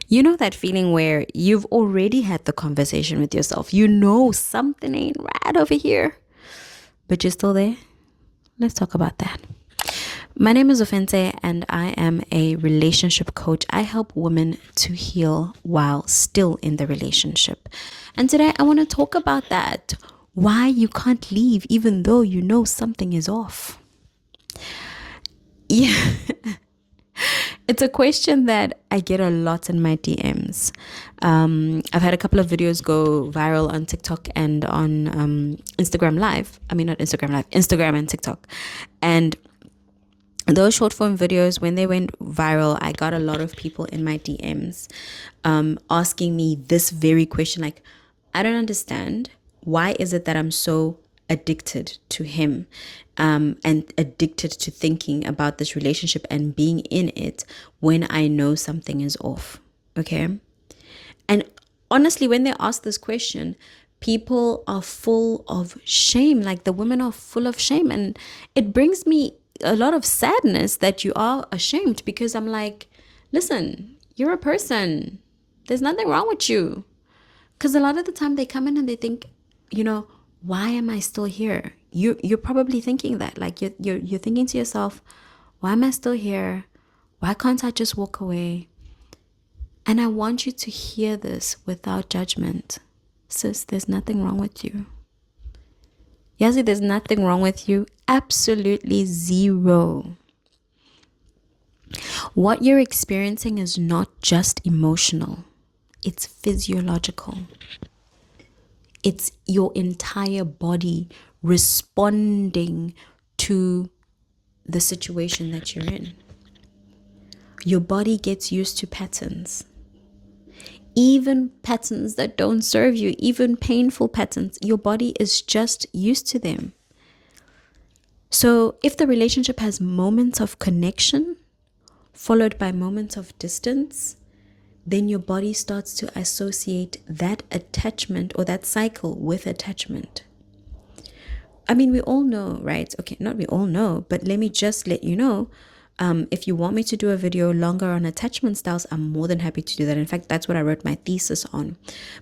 You know that feeling where you've already had the conversation with yourself. You know something ain't right over here, but you're still there? Let's talk about that. My name is Ofense, and I am a relationship coach. I help women to heal while still in the relationship. And today I want to talk about that. Why you can't leave even though you know something is off. Yeah. It's a question that I get a lot in my DMs. I've had a couple of videos go viral on TikTok and on Instagram Live. I mean, not Instagram Live, Instagram and TikTok. And those short form videos, when they went viral, I got a lot of people in my DMs asking me this very question. Like, I don't understand. Why is it that I'm so addicted to him and addicted to thinking about this relationship and being in it when I know something is off? Okay. And honestly, when they ask this question, people are full of shame. Like the women are full of shame. And it brings me a lot of sadness that you are ashamed, because I'm like, listen, you're a person. There's nothing wrong with you. Because a lot of the time they come in and they think, why am I still here? You're probably thinking that. Like you're thinking to yourself, why am I still here? Why can't I just walk away? And I want you to hear this without judgment. Sis, there's nothing wrong with you. Yazi, there's nothing wrong with you. Absolutely zero. What you're experiencing is not just emotional, it's physiological. It's your entire body responding to the situation that you're in. Your body gets used to patterns. Even patterns that don't serve you, even painful patterns, your body is just used to them. So if the relationship has moments of connection followed by moments of distance, then your body starts to associate that attachment or that cycle with attachment. I mean, we all know, right? Okay, not we all know, but let me just let you know. If you want me to do a video longer on attachment styles, I'm more than happy to do that. In fact, that's what I wrote my thesis on.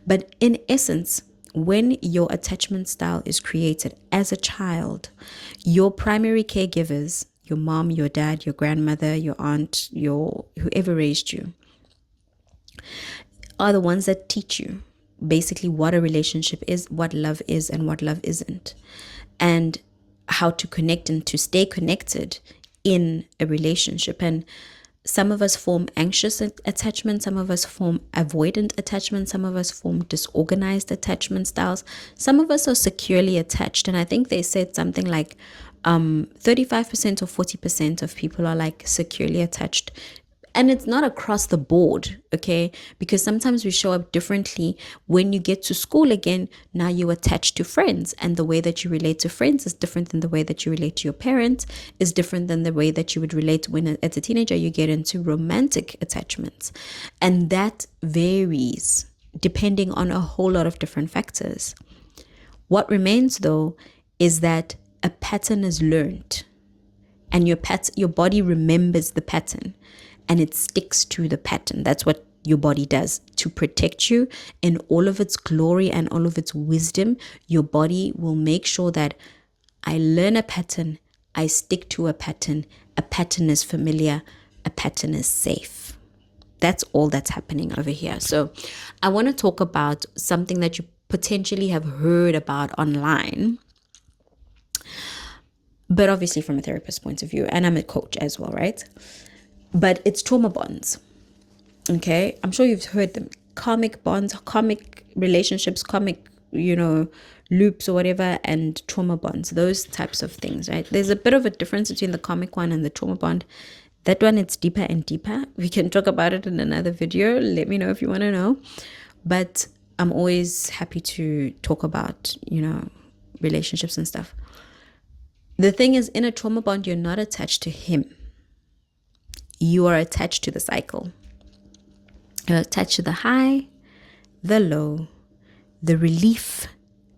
But in essence, when your attachment style is created as a child, your primary caregivers, your mom, your dad, your grandmother, your aunt, your whoever raised you, are the ones that teach you basically what a relationship is, what love is, and what love isn't, and how to connect and to stay connected in a relationship. And some of us form anxious attachment, some of us form avoidant attachment, some of us form disorganized attachment styles, some of us are securely attached. And I think they said something like 35% or 40% of people are like securely attached. And it's not across the board, okay? Because sometimes we show up differently. When you get to school again, now you're attached to friends. And the way that you relate to friends is different than the way that you relate to your parents, is different than the way that you would relate when, as a teenager, you get into romantic attachments. And that varies depending on a whole lot of different factors. What remains, though, is that a pattern is learned. And your body remembers the pattern and it sticks to the pattern. That's what your body does to protect you in all of its glory and all of its wisdom. Your body will make sure that I learn a pattern, I stick to a pattern is familiar, a pattern is safe. That's all that's happening over here. So I want to talk about something that you potentially have heard about online, but obviously from a therapist point of view, and I'm a coach as well, right? But it's trauma bonds. Okay, I'm sure you've heard them. Karmic bonds, karmic relationships, karmic, loops or whatever, and trauma bonds, those types of things, right? There's a bit of a difference between the karmic one and the trauma bond. That one, it's deeper and deeper. We can talk about it in another video. Let me know if you want to know. But I'm always happy to talk about, relationships and stuff. The thing is, in a trauma bond, you're not attached to him. You are attached to the cycle. You're attached to the high, the low, the relief,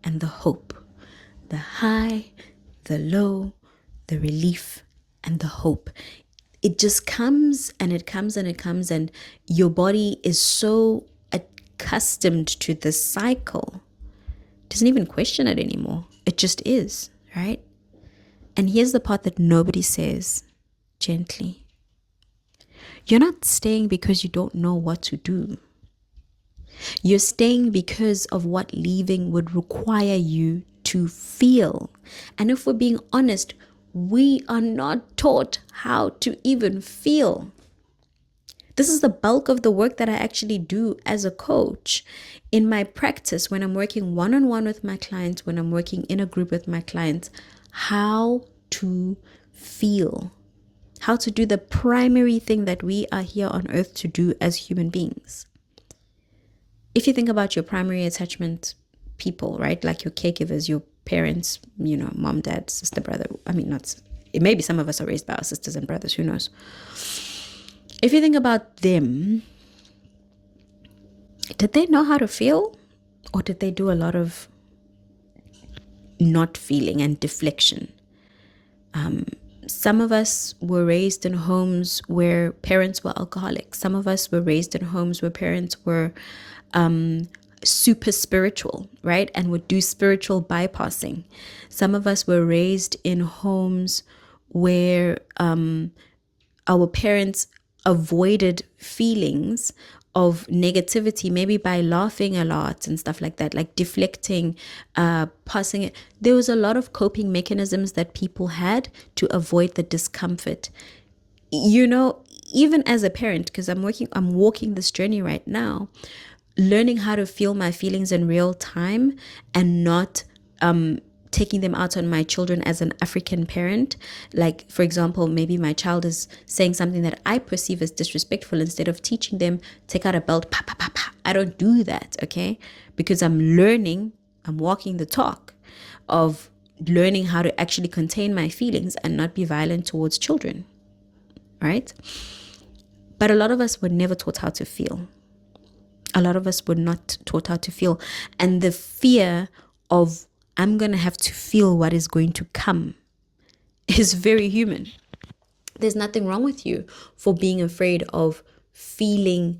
and the hope. The high, the low, the relief, and the hope. it just comes and it comes and it comes, and your body is so accustomed to this cycle, it doesn't even question it anymore. It just is, right? And here's the part that nobody says gently. You're not staying because you don't know what to do. You're staying because of what leaving would require you to feel. And if we're being honest, we are not taught how to even feel. This is the bulk of the work that I actually do as a coach in my practice when I'm working one-on-one with my clients, when I'm working in a group with my clients, how to feel, how to do the primary thing that we are here on earth to do as human beings. If you think about your primary attachment people, right? Like your caregivers, your parents, mom, dad, sister, brother. It may be some of us are raised by our sisters and brothers, who knows? If you think about them, did they know how to feel? Or did they do a lot of not feeling and deflection? Some of us were raised in homes where parents were alcoholics. Some of us were raised in homes where parents were super spiritual, right? And would do spiritual bypassing. Some of us were raised in homes where our parents avoided feelings of negativity, maybe by laughing a lot and stuff like that, like deflecting, passing it. There was a lot of coping mechanisms that people had to avoid the discomfort. Even as a parent, because I'm walking this journey right now, learning how to feel my feelings in real time and not taking them out on my children as an African parent. Like, for example, maybe my child is saying something that I perceive as disrespectful. Instead of teaching them, take out a belt, pa, pa, pa, pa. I don't do that, okay? Because I'm walking the talk of learning how to actually contain my feelings and not be violent towards children, right? But a lot of us were never taught how to feel. A lot of us were not taught how to feel. And the fear of, I'm going to have to feel what is going to come, is very human. There's nothing wrong with you for being afraid of feeling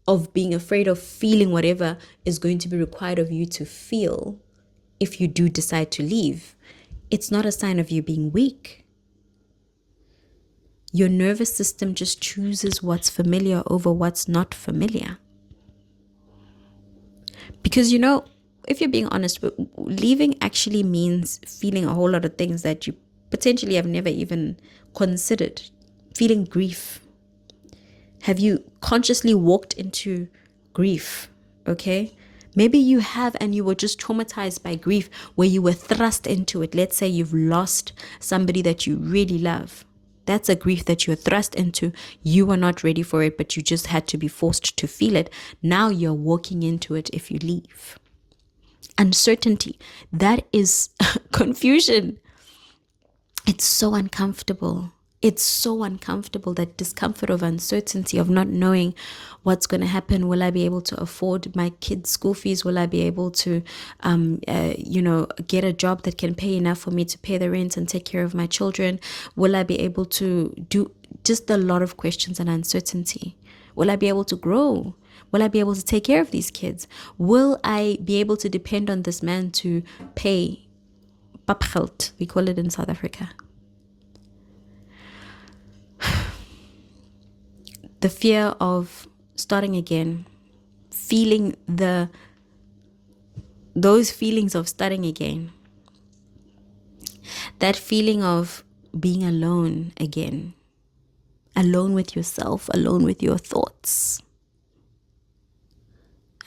whatever is going to be required of you to feel if you do decide to leave. It's not a sign of you being weak. Your nervous system just chooses what's familiar over what's not familiar. Because, if you're being honest, leaving actually means feeling a whole lot of things that you potentially have never even considered. Feeling grief. Have you consciously walked into grief? Okay. Maybe you have, and you were just traumatized by grief where you were thrust into it. Let's say you've lost somebody that you really love. That's a grief that you're thrust into. You were not ready for it, but you just had to be forced to feel it. Now you're walking into it if you leave. Uncertainty, that is confusion. It's so uncomfortable. It's so uncomfortable, that discomfort of uncertainty, of not knowing what's going to happen. Will I be able to afford my kids' school fees? Will I be able to, get a job that can pay enough for me to pay the rent and take care of my children? Will I be able to do just a lot of questions and uncertainty? Will I be able to grow? Will I be able to take care of these kids? Will I be able to depend on this man to pay papgeld? We call it in South Africa. The fear of starting again, feeling those feelings of starting again. That feeling of being alone again. Alone with yourself, alone with your thoughts.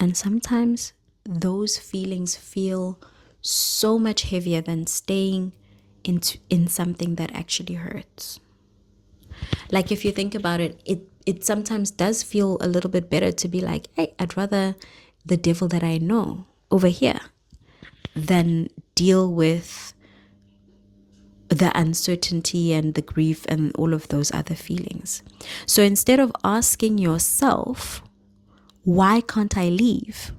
And sometimes those feelings feel so much heavier than staying in something that actually hurts. Like, if you think about it, it sometimes does feel a little bit better to be like, hey, I'd rather the devil that I know over here than deal with the uncertainty and the grief and all of those other feelings. So instead of asking yourself, why can't I leave?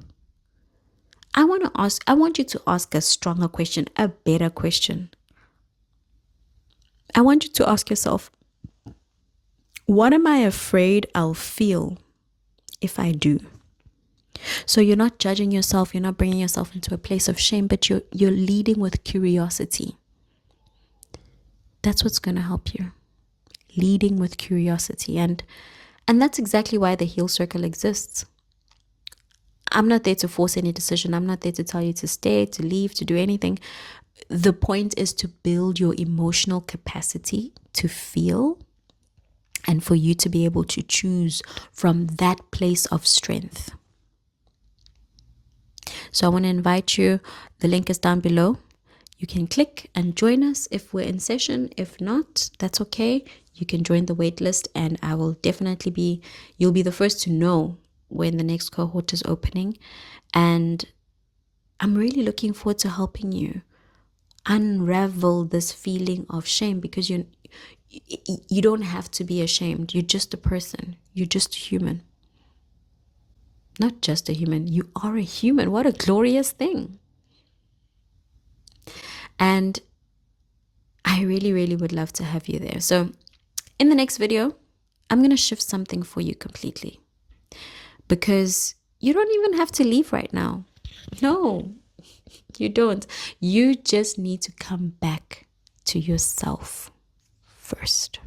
I want you to ask a stronger question, a better question. I want you to ask yourself, What am I afraid I'll feel if I do? So you're not judging yourself, you're not bringing yourself into a place of shame, but you're leading with curiosity. That's what's going to help you. Leading with curiosity. And that's exactly why the heal circle exists. I'm not there to force any decision. I'm not there to tell you to stay, to leave, to do anything. The point is to build your emotional capacity to feel, and for you to be able to choose from that place of strength. So I want to invite you. The link is down below. You can click and join us if we're in session. If not, that's okay. You can join the waitlist, and I will definitely you'll be the first to know when the next cohort is opening. And I'm really looking forward to helping you unravel this feeling of shame, because you don't have to be ashamed. You're just a person. You're just a human. Not just a human. You are a human. What a glorious thing. And I really, really would love to have you there. So in the next video, I'm going to shift something for you completely, because you don't even have to leave right now. No, you don't. You just need to come back to yourself first.